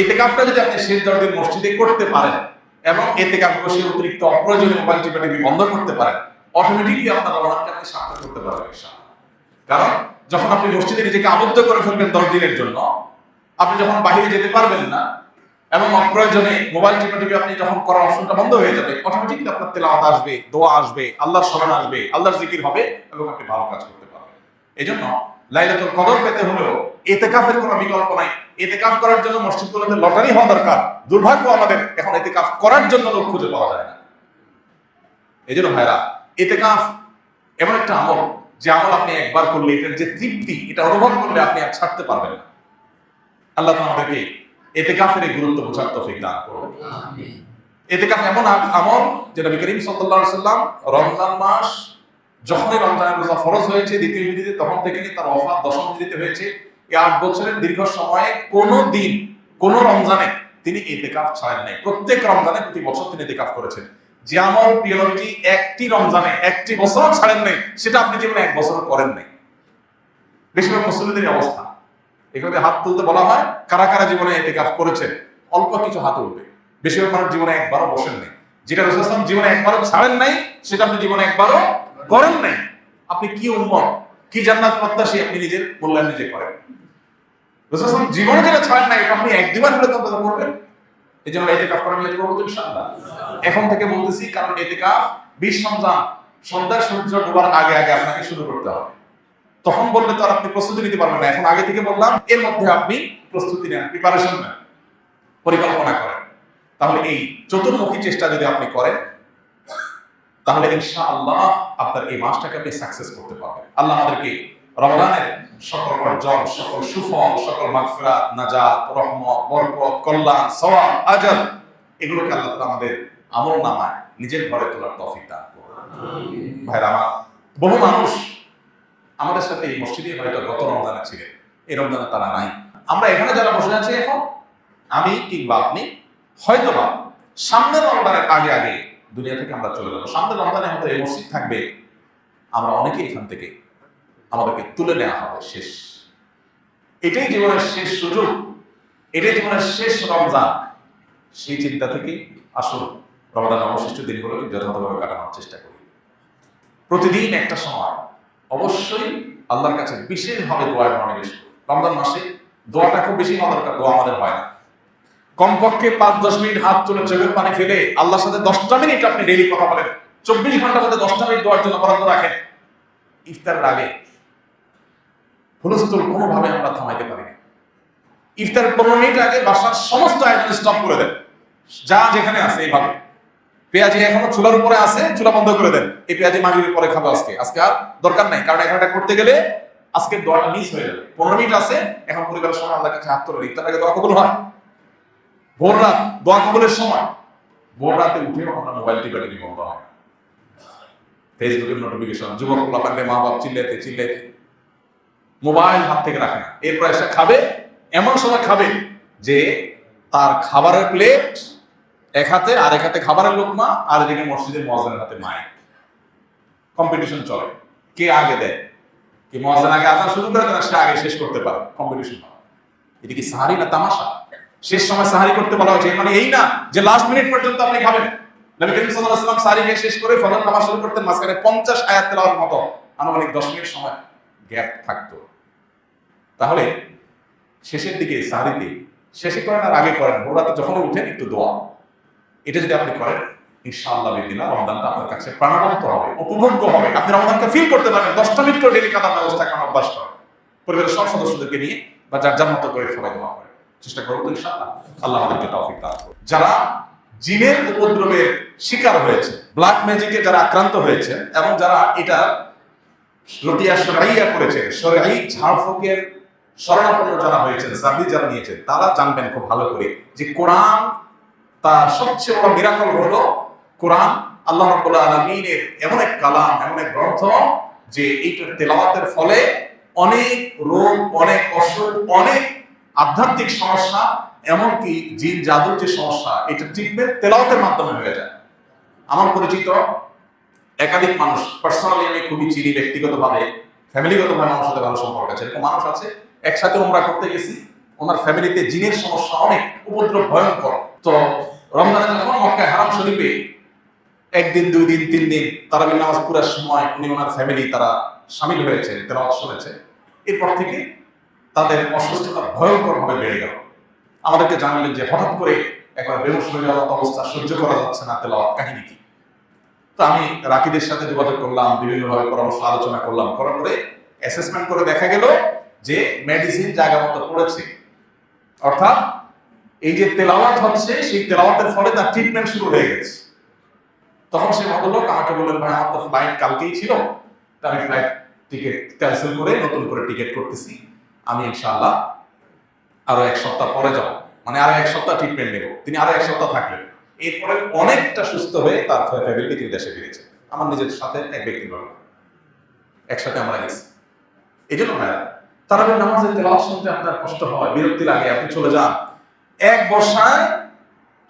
ইতিকাফটা যদি আপনি শেষ 10 দিন মসজিদে করতে পারেন এবং ইতিকাফ বসে অতিরিক্ত অপ্রয়োজনীয় মোবাইল টিপাটিপি বন্ধ করতে পারেন, অটোমেটিকলি আপনার রমজানকে আপনি সার্থক করতে পারবেন ইনশাআল্লাহ। কারণ যখন আপনি মসজিদে নিজেকে আবদ্ধ করে ফেলবেন 10 দিনের জন্য, আপনি যখন বাইরে যেতে পারবেন না এবং অপ্রয়োজনে মোবাইল টিপাটিপি আপনি যখন করার অপশনটা বন্ধ হয়ে যাবে, অটোমেটিকলি আপনার তেলাওয়াত আসবে, দোয়া আসবে, আল্লাহর স্মরণ আসবে, আল্লাহর জিকির হবে এবং আপনি ভালো কাজ করতে পারবেন। এজন্য লাইলাতুল কদর পেতে হলেও ইতিকাফের কোনো বিকল্প নাই। ইতিকাফ করার জন্য মসজিদগুলোতে লটারি হওয়া দরকার। দুর্ভাগ্য আমাদের এখন ইতিকাফ করার জন্য লোক খুঁজে পাওয়া যায় না। এজন্য ভাইরা, ইতিকাফ এমন একটা আমল, যে আমল আপনি একবার করলে এটার যে তৃপ্তি, এটা অনুভব করলে আপনি আর ছাড়তে পারবেন না। আল্লাহ আমাদেরকে ইতিকাফের এই গুরুত্ব বোঝার তৌফিক দান করুন। আমিন। ইতিকাফ এমন আমল যে নবী করিম সাল্লাল্লাহু আলাইহি সাল্লাম রমজান মাস যখনই রমজানের রোজা ফরজ হয়েছে দ্বিতীয় হিজরিতে, তখন থেকে তার ওফাত দশম হিজরিতে হয়েছে। এই 8 বছরের দীর্ঘ সময়ে কোনো দিন, কোনো রমজানে তিনি ইতিকাফ ছাড়েন নাই। প্রত্যেক রমজানে প্রতি বছর তিনি ইতিকাফ করেছেন। যে আমল প্রিয়রিটি একটি রমজানে একটি বছর ছাড়েন নাই, সেটা আপনি জীবনে 1 বছর করেন নাই। বেশিরভাগ মুসলিমদের অবস্থা। এখানে হাত তুলতে বলা হয়, কারা কারা জীবনে ইতিকাফ করেছেন? অল্প কিছু হাত উঠবে। বেশিরভাগ মানুষ জীবনে একবারও বসেন নাই। যেটা রাসূল সাল্লাল্লাহু আলাইহি ওয়াসাল্লাম জীবনে একবারও ছাড়েন নাই, সেটা আপনি জীবনে একবারও করেন নাই। আপনি কি উম্মত, কি জান্নাত প্রত্যাশী, আপনি নিজের মূল্যায়ন নিজে করেন। রাসূল সাল্লাল্লাহু আলাইহি ওয়াসাল্লাম জীবনে যেটা ছাড়েন নাই, এটা আপনি 1-2 বার হলে তো করবেন। এই জন্য ইতিকাফ করার নিয়ত করব ইনশাআল্লাহ। এখন থেকে বলতেছি, কারণ ইতিকাফ 20 রমজান সন্ধ্যা সূর্য ডোবার আগে আগে আপনাকে শুরু করতে হবে। তখন বললে তো আর আপনি প্রস্তুতি নিতে পারবেন না। এখন আগে থেকে বললাম, এর মধ্যে আপনি প্রস্তুতি নেন, প্রিপারেশন নেন, পরিকল্পনা করেন। তাহলে এই চতুর্মুখী চেষ্টা যদি আপনি করেন, তাহলে ইনশাআল্লাহ আপনার এই মাসটাকে আপনি সাকসেস করতে পারবেন। আল্লাহ আমাদেরকে রমজানের সকল অর্জন, সকল সুফল, সকল মাগফিরাত, নাজাত, রহমত, বরকত, কল্যাণ, সওয়াব, আজর, এগুলোকে আল্লাহ তাআলা আমাদের আমলনামায় নিজের ঘরে তোলার তৌফিক দান করুন। ভাইরা আমার, বহু মানুষ আমাদের সাথে এই মসজিদে হয়তো গত রমজানে ছিলেন, এই রমজানে তারা নাই। আমরা এখানে যারা বসে আছি এখন, আমি কিংবা আপনি, হয়তোবা সামনের রমজানের আগে আগে দুনিয়া থেকে আমরা চলে যাবো। সামনের রমজানে হয়তো এই মসজিদ থাকবে, আমরা অনেকেই এখান থেকে আমাদেরকে তুলে নেওয়া হবে শেষ। এটাই জীবনের শেষ সুযোগ, এটাই জীবনের শেষ রমজান। সেই চিন্তা থেকে আসুন রমজানের অবশিষ্ট দিনগুলোকে যথাযথভাবে কাটানোর চেষ্টা করি। প্রতিদিন একটা সময় অবশ্যই আল্লাহর কাছে বিশেষভাবে দোয়ার মনোনিবেশ করি। রমজান মাসে দোয়াটা খুব বেশি হওয়া দরকার, দোয়া আমাদের হয় না। কমপক্ষে 5-10 মিনিট হাত তুলে চোখের পানি ফেলে আল্লাহর সাথে 10টা মিনিট আপনি ডেইলি কথা বলেন। 24 ঘন্টার মধ্যে 10টা মিনিট দোয়ার জন্য বরাদ্দ রাখেন। ইফতারের আগে হুলস্থুল কোনোভাবে আমরা থামাইতে পারি না। ইফতারের 15 মিনিট আগে বাসার সমস্ত আয়োজন স্টপ করে দেন, যা যেখানে আছে এইভাবে। পেঁয়াজি এখনো চুলার উপরে আছে, চুলা বন্ধ করে দেন। এই পেঁয়াজি মাগরিবের পরে খাবো আজকে আর দরকার নাই, কারণ এখানটা করতে গেলে আজকের দোয়াটা মিস হয়ে যাবে। 15 মিনিট আছে, এখন পরিবারের সময় আল্লাহর কাছে হাত তুলে ইফতারের আগে দোয়া কবুল হয়। ভোর রাত দোয়া কবুলের সময়, ভোর রাতে উঠেও আমরা মোবাইল টিপাটিপি বন্ধ হয়। ফেসবুকের নোটিফিকেশন, যুবক পোলা পারলে মা বাপ চিল্লাইতে মোবাইল হাত থেকে রাখে না। এরপর এসে খাবে, এমন সময় খাবে যে তার খাবারের প্লেট এক হাতে, আর এক হাতে খাবারের লোকমা, আর এদিকে মসজিদের মুয়াজ্জিনের হাতে মাইক। কম্পিটিশন চলে, কে আগে দেয়, কে মুয়াজ্জিন আগে আজান শুরু করে দেয়, সে আগে শেষ করতে পারে। কম্পিটিশন হয়। এটা কি সাহারি না তামাশা? শেষ সময় সাহারি করতে বলা হয়েছে, মানে এই না যে লাস্ট মিনিট পর্যন্ত আপনি খাবেন। নবী করিম সাল্লাল্লাহু আলাইহি ওয়াসাল্লাম সাহারি খেয়ে শেষ করে ফজর নামাজ শুরু করতেন, মাঝখানে 50 আয়াত তেলাওয়াতের মতো আনুমানিক 10 মিনিট সময় গ্যাপ থাকতো। তাহলে শেষের দিকে সাহারিতে শেষে করেন আর আগে করেন, ভোর রাতে যখন উঠেন একটু দোয়া, এটা যদি আপনি করেন ইনশাআল্লাহ বিদিনা রমজানটা আপনার কাছে প্রাণবন্ত হবে, উপভোগ্য হবে। আপনি রমজানকে ফিল করতে পারবেন। 10টা মিনিট করে ডেলি কাটার ব্যবস্থা করার অভ্যাস করেন, পরিবারের সব সদস্যদেরকে নিয়ে বা যার যার মতো করে সবাই দোয়া করেন। চেষ্টা করবো ইনশাআল্লাহ। আল্লাহ আমাদেরকে তৌফিক দান করুন। যারা জিনের উপদ্রবের শিকার হয়েছে, ব্ল্যাক ম্যাজিকে যারা আক্রান্ত হয়েছে, এবং যারা এটা রতিয়া শরঈয়া করেছে, শরঈ ঝাড়ফুঁকের শরণাপন্ন যারা হয়েছেন, সাবি যারা নিয়েছেন, তারা জানবেন খুব ভালো করে যে কোরআন তার সবচেয়ে বড় মিরাকল হলো কোরআন আল্লাহ রাব্বুল আলামিনের এমন এক কালাম, এমন এক গ্রন্থ, যে এইটার তেলাওয়াতের ফলে অনেক রোগ, অনেক অসুখ, অনেক আধ্যাত্মিক সমস্যা, এমনকি জিন জাদুর যে সমস্যা, এটা ট্রিটমেন্ট তেলাওয়াতের মাধ্যমে হয়ে যায়। আমার পরিচিত একাধিক মানুষ, পার্সোনালি আমি খুবই চিনি, ব্যক্তিগতভাবে ফ্যামিলিগতভাবে আমার সাথে ভালো সম্পর্ক আছে, এরকম মানুষ আছে। একসাথে উমরা করতে গেছি, ওনার ফ্যামিলিতে জিনের সমস্যা অনেক, উপদ্রব ভয়ঙ্কর। তো রমজানে যখন মক্কা হারাম শরীফে একদিন, 2 দিন, 3 দিন তারাবির নামাজ পুরার সময় উনি ওনার ফ্যামিলি তারা শামিল হয়েছে, তেলাওয়াত শুনেছে, এরপর থেকে তাদের অসুস্থতা ভয়ঙ্কর ভাবে বেড়ে গেল। আমাদেরকে জানালেন যে হঠাৎ করে একবার বেহুশ হয়ে যাওয়ার অবস্থা, সহ্য করা যাচ্ছে না, তেলাওয়াত কাহিনী কি। তো আমি রাকিদের সাথে যোগাযোগ করলাম, বিভিন্নভাবে পরামর্শ আলোচনা করলাম, করার পরে অ্যাসেসমেন্ট করে দেখা গেল যে মেডিসিন জায়গা মতো পড়েছে, অর্থাৎ এই যে তেলাওয়াত হচ্ছে সেই তেলাওয়াতের ফলে তার ট্রিটমেন্ট শুরু হয়ে গেছে। তখন সেই ভদ্রলোক আমাকে বললেন, ভাই আমার তো ফ্লাইট কালকেই ছিল, তা আমি ফ্লাইট টিকিট ক্যান্সেল করে নতুন করে টিকিট করতেছি, আমি ইনশাআল্লাহ আরো 1 সপ্তাহ পরে যাব, মানে আরো 1 সপ্তাহ ট্রিটমেন্ট নেব। তিনি আরো 1 সপ্তাহ থাকলেন, এরপরে অনেকটা সুস্থ হয়ে তার ফ্যামিলি তিনি দেশে ফিরেছে। আমার নিজের সাথে এক ব্যক্তি বলল, একসাথে আমরা গেছি। এই জন্য ভাইয়া তারাবির নামাজের তেলাওয়াত শুনতে আপনার কষ্ট হয়, বিরক্তি লাগে, আপনি চলে যান। এক বসায়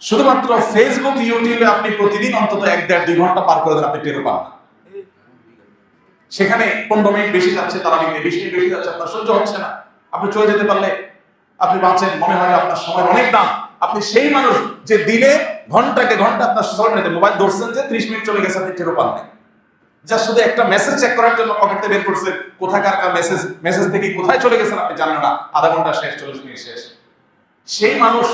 শুধুমাত্র ফেসবুক, ইউটিউবে আপনি প্রতিদিন অন্তত 1-1.5-2 ঘন্টা পার করে দেন, আপনি টের পান না। সেখানে 15 মিনিট বেশি যাচ্ছে, তারাবির 20 মিনিট বেশি যাচ্ছে, আপনার সহ্য হচ্ছে না। আপনি চলে যেতে পারলে আপনি বাঁচেন, মনে হয় আপনার সময় অনেক দাম। আপনি সেই মানুষ যে দিনে ঘন্টাকে ঘন্টা আপনার সোশ্যাল মিডিয়াতে মোবাইল ধরছেন, যে 30 মিনিট চলে গেছে আপনি টেরও পান না। যা শুধু একটা মেসেজ চেক করার জন্য পকেটে বের করছে, কোথাকার মেসেজ থেকে কোথায় চলে গেছেন আপনি জানেন না, আধা ঘন্টা শেষ, 40 মিনিট শেষ। সেই মানুষ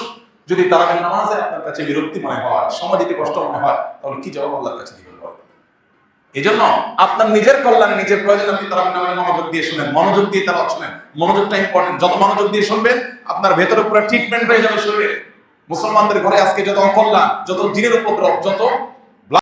যদি তারাবির নামাজে আপনার কাছে বিরক্তি মনে হয়, সময় দিতে কষ্ট মনে হয়, তাহলে কি জবাব আল্লাহর কাছে দিবেন? এই জন্য আপনার নিজের কল্যাণে, নিজের প্রয়োজনে আপনি তারাবির নামাজে মনোযোগ দিয়ে শুনেন, মনোযোগ দিয়ে তেলাওয়াত শুনেন। মনোযোগটা ইম্পর্টেন্ট, যত মনোযোগ দিয়ে শুনবেন আপনার ভেতরে পুরো ট্রিটমেন্ট হয়ে যাবে শরীরে। মুসলমানদের ঘরে আজকে যত অকল্যাণ, যত জিনের উপদ্রব, যত